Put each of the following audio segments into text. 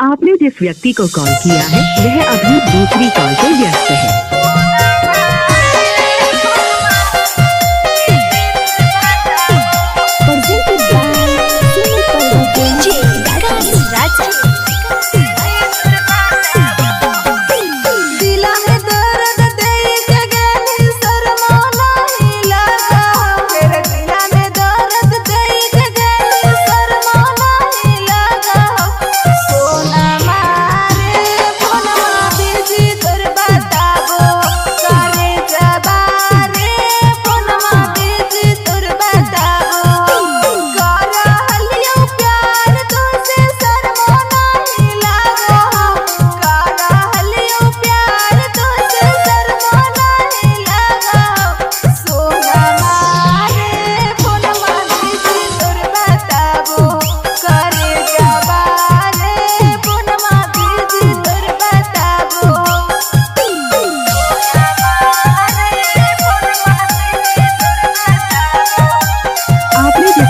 आपने जिस व्यक्ति को कॉल किया है वह अभी दूसरी कॉल पे व्यस्त है।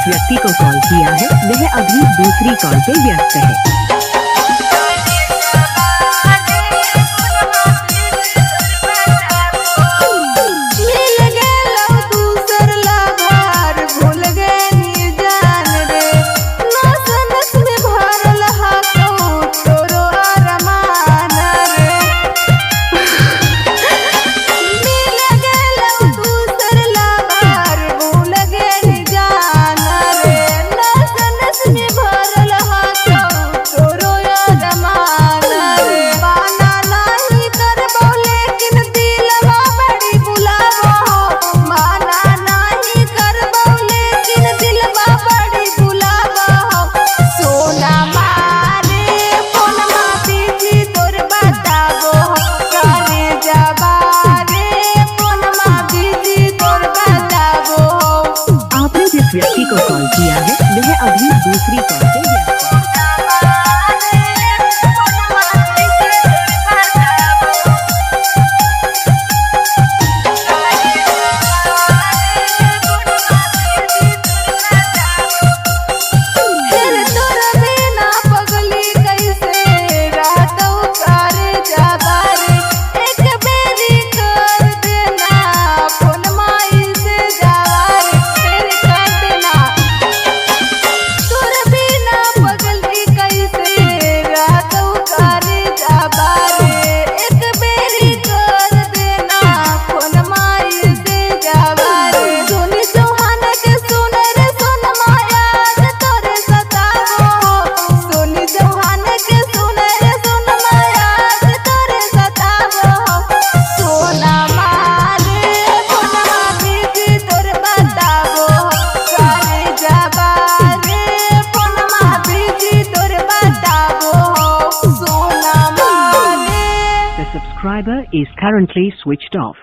व्यक्ति को कॉल किया है वह अभी दूसरी कॉल पे व्यस्त है। व्यक्ति को कॉल किया है वह अभी दूसरी कॉल पे व्यस्त है। The subscriber is currently switched off.